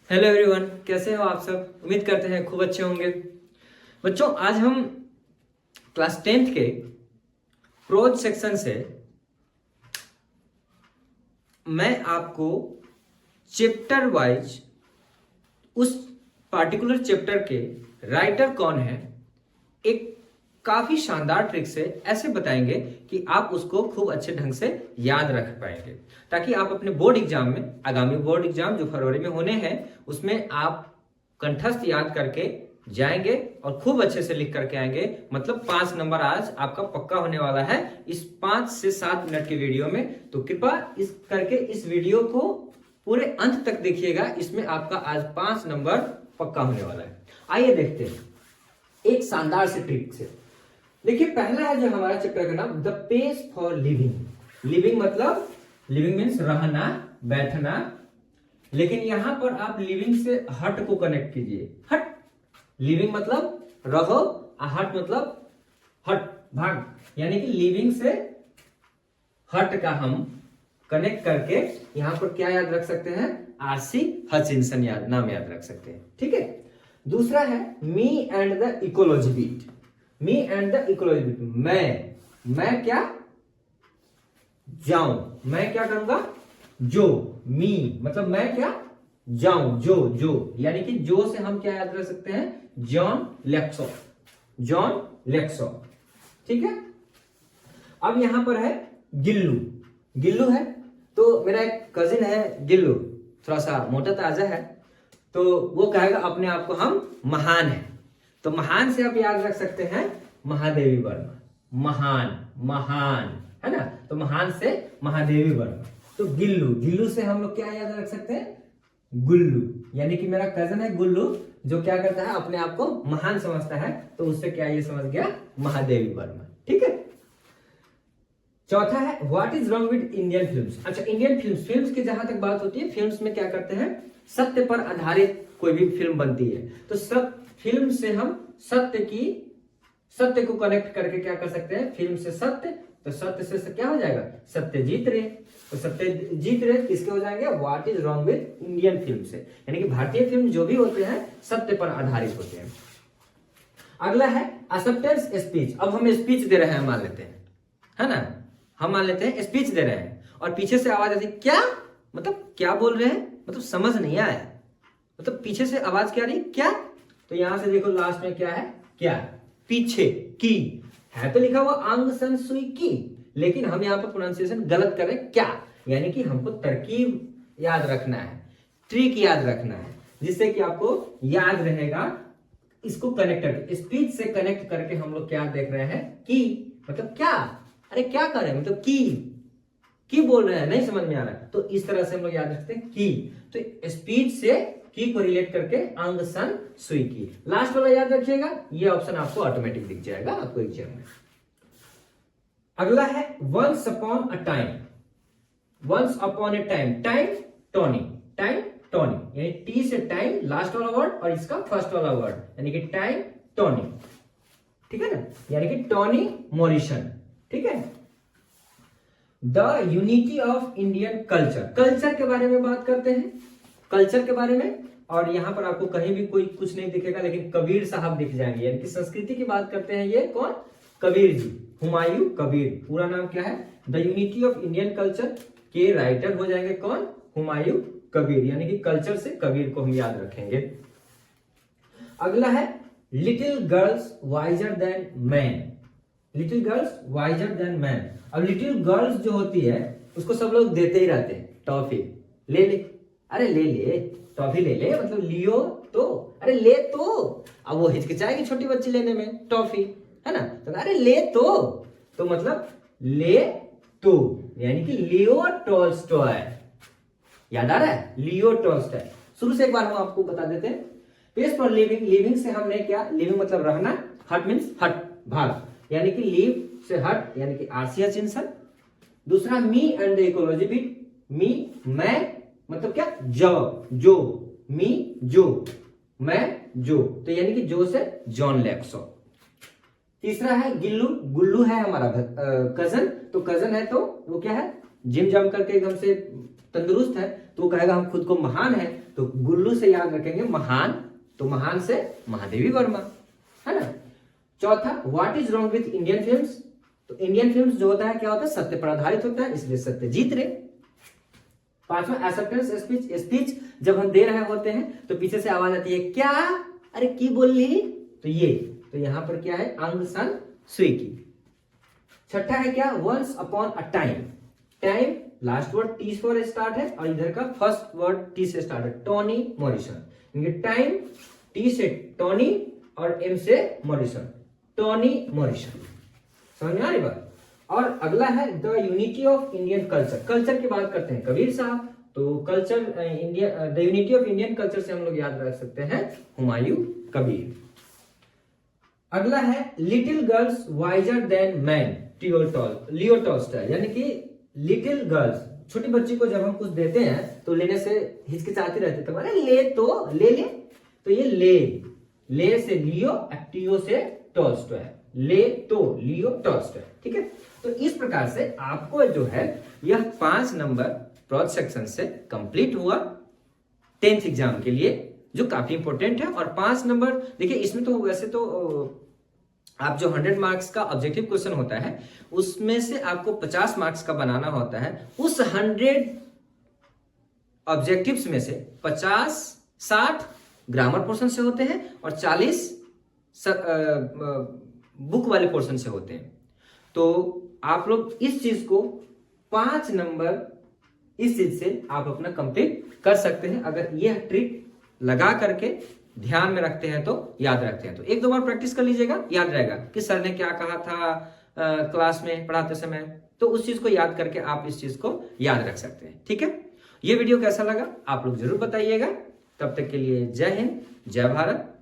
Hello everyone, कैसे हो आप सब। उम्मीद करते हैं खूब अच्छे होंगे। बच्चों, आज हम क्लास 10th के प्रोज सेक्शन से मैं आपको चैप्टर वाइज उस पार्टिकुलर चैप्टर के राइटर कौन है एक काफी शानदार ट्रिक से ऐसे बताएंगे कि आप उसको खूब अच्छे ढंग से याद रख पाएंगे, ताकि आप अपने बोर्ड एग्जाम में, आगामी बोर्ड एग्जाम जो फरवरी में होने हैं, उसमें आप कंठस्थ याद करके जाएंगे और खूब अच्छे से लिख करके आएंगे। मतलब 5 नंबर आज आपका पक्का होने वाला है इस 5 से 7 मिनट के वीडियो में। तो कृपया इस वीडियो को पूरे अंत तक देखिएगा, इसमें आपका आज 5 नंबर पक्का होने वाला है। आइए देखते हैं एक शानदार से ट्रिक से। देखिए, पहला है जो हमारा चैप्टर का नाम the pace for living. Living मतलब लिविंग मीन्स रहना, बैठना, लेकिन यहां पर आप लिविंग से हट को कनेक्ट कीजिए। हट, लिविंग मतलब रहो, हट मतलब हट, भाग, यानी कि लिविंग से हट का हम कनेक्ट करके यहां पर क्या याद रख सकते हैं, आरसी हचिंसन नाम याद रख सकते हैं। ठीक है। दूसरा है me and the ecology beat. Me and the ecology beat, मैं क्या जाऊं, मैं क्या करूंगा, जो। मी मतलब मैं क्या जाऊं, जो, यानी कि जो से हम क्या याद रख सकते हैं, जॉन लेक्सो, जॉन लेक्सो। ठीक है। अब यहां पर है गिल्लू। गिल्लू है तो मेरा एक कजिन है गिल्लू, थोड़ा सा मोटा ताजा है, तो वो कहेगा अपने आप को हम महान है। तो महान से आप याद रख सकते हैं महादेवी वर्मा। महान, महान है ना, तो महान से महादेवी वर्मा। तो गिल्लू, गिल्लू से हम लोग क्या याद रख सकते हैं, गुल्लू, यानी कि मेरा कजन है गुल्लू, जो क्या करता है अपने आप को महान समझता है, तो उससे क्या ये समझ गया, महादेवी वर्मा। ठीक है। चौथा है what is wrong with Indian films. अच्छा, इंडियन फिल्म्स की जहां तक बात होती है, फिल्म्स में क्या करते हैं, सत्य पर आधारित कोई भी फिल्म बनती है तो फिल्म से हम सत्य को कनेक्ट करके क्या कर सकते हैं, फिल्म से सत्य, तो सत्य से क्या हो जाएगा, सत्य जीत रे। तो सत्य जीत रे किसके हो जाएंगे, what is wrong with Indian film से, यानी कि भारतीय फिल्म जो भी होते हैं सत्य पर आधारित होते हैं। अगला है एक्सेप्टेंस स्पीच। अब हम स्पीच दे रहे हैं, मान लेते हैं, है ना, हम मान लेते हैं स्पीच दे रहे हैं और पीछे से आवाज आती, क्या मतलब, क्या बोल रहे हैं, मतलब समझ नहीं आया, मतलब पीछे से आवाज क्या रही, क्या। तो यहां से देखो लास्ट में क्या है, क्या, पीछे की है, तो लिखा हुआ आंग सन सुई की, लेकिन हम यहाँ पर प्रोनाउंसिएशन गलत कर रहे हैं, क्या, यानी कि हमको तरकीब याद रखना है, ट्रिक याद रखना है, जिससे कि आपको याद रहेगा। इसको कनेक्ट करके, स्पीच से कनेक्ट करके हम लोग क्या देख रहे हैं, की मतलब क्या, अरे क्या कर रहे हैं, मतलब की बोल रहे हैं, नहीं समझ में आ रहा है, तो इस तरह से हम लोग याद रखते हैं की। तो स्पीच से की को रिलेट करके अंग सन सुई की। लास्ट वाला याद रखिएगा, ये ऑप्शन आपको ऑटोमेटिक दिख जाएगा आपको एग्जाम में। अगला है once upon a time. Once upon a time, time Toni, time Toni, यानी टी से टाइम लास्ट वाला वर्ड और इसका फर्स्ट वाला वर्ड, यानी कि टाइम टोनी। ठीक है ना, यानी कि टोनी मॉरिसन। ठीक है। The unity of Indian culture. Culture के बारे में बात करते हैं, कल्चर के बारे में, और यहां पर आपको कहीं भी कोई कुछ नहीं दिखेगा, लेकिन कबीर साहब दिख जाएंगे, यानी कि संस्कृति की बात करते हैं। ये कौन, कबीर जी, हुमायूं कबीर, पूरा नाम क्या है, the unity of Indian culture के राइटर हो जाएंगे कौन, हुमायूं कबीर, यानी कि कल्चर से कबीर को हम याद रखेंगे। अगला है little girls visor then man. Little girls visor then man. अब लिटिल गर्ल्स जो होती है उसको सब लोग देते ही रहते हैं, टॉफी ले ले, अरे ले ले टॉफी ले ले, मतलब लियो तो, अरे ले तो, अब वो हिचकिचाएगी छोटी बच्ची लेने में टॉफी, है ना, तो अरे ले तो मतलब ले तो, यानी कि लियो टॉल्स्टॉय। याद आ रहा है, लियो टॉल्स्टॉय। शुरू से एक बार हम आपको बता देते हैं। पेस फॉर लिविंग, लिविंग से हमने क्या, लिविंग मतलब रहना, हट मीन्स हट, भाग, यानी कि लीव से हट, यानी कि आरसी हचिंसन। दूसरा me and the ecology beat, me मैं मतलब क्या, जो, मी जो, मैं जो, तो यानी कि जो से जॉन लेक्सो। तीसरा है गिल्लू, गुल्लू है हमारा कजन, तो कजन है तो वो क्या है, जिम जम करके एकदम से तंदुरुस्त है तो वो कहेगा हम खुद को महान है, तो गुल्लू से याद रखेंगे महान, तो महान से महादेवी वर्मा, है ना। चौथा, what is wrong with Indian films, तो इंडियन फिल्म्स जो होता है क्या होता है, सत्य पर आधारित होता है, इसलिए सत्य जीत रहे। पांचवा, एक्सेप्टेंस स्पीच, स्पीच जब हम दे रहे होते हैं तो पीछे से आवाज आती है क्या, अरे की बोल ली, तो ये, तो यहां पर क्या है, अंग सन सुई की। छठा है क्या, once upon a time, time last word T for start है और इधर का फर्स्ट वर्ड टी से स्टार्ट है, टोनी मॉरिसन, टाइम टी से टोनी और एम से मॉरिसन, टोनी मॉरिसन, समझ में आ रही बात। और अगला है the unity of Indian culture, culture की बात करते हैं कबीर साहब, तो culture India, the unity of Indian culture से हम लोग याद रख सकते हैं हुमायूं कबीर। अगला है little girls visor then man, Leo Tolstoy, यानी कि लिटिल गर्ल्स, छोटी बच्ची को जब हम कुछ देते हैं तो लेने से हिचकिचाती रहती है, तो अरे ले तो ले ले, तो ये ले से लियो, टीओ से टॉल्स्टॉय, ले तो लियो टॉल्स्टॉय, ठीक है। तो इस प्रकार से आपको जो है यह 5 नंबर प्रोज सेक्शन से कंप्लीट हुआ 10th एग्जाम के लिए, जो काफी इंपॉर्टेंट है। और 5 नंबर देखिए इसमें तो वैसे तो आप जो 100 मार्क्स का ऑब्जेक्टिव क्वेश्चन होता है उसमें से आपको 50 मार्क्स का बनाना होता है। उस 100 ऑब्जेक्टिव्स में से 60 ग्रामर पोर्शन से होते हैं और 40 बुक वाले पोर्शन से होते हैं। तो आप लोग इस चीज को 5 नंबर इस चीज से आप अपना कंप्लीट कर सकते हैं, अगर यह ट्रिक लगा करके ध्यान में रखते हैं तो, याद रखते हैं तो। 1-2 बार प्रैक्टिस कर लीजिएगा, याद रहेगा कि सर ने क्या कहा था क्लास में पढ़ाते समय, तो उस चीज को याद करके आप इस चीज को याद रख सकते हैं, ठीक है। ये वीडियो कैसा लगा आप लोग जरूर बताइएगा। तब तक के लिए जय हिंद, जय भारत।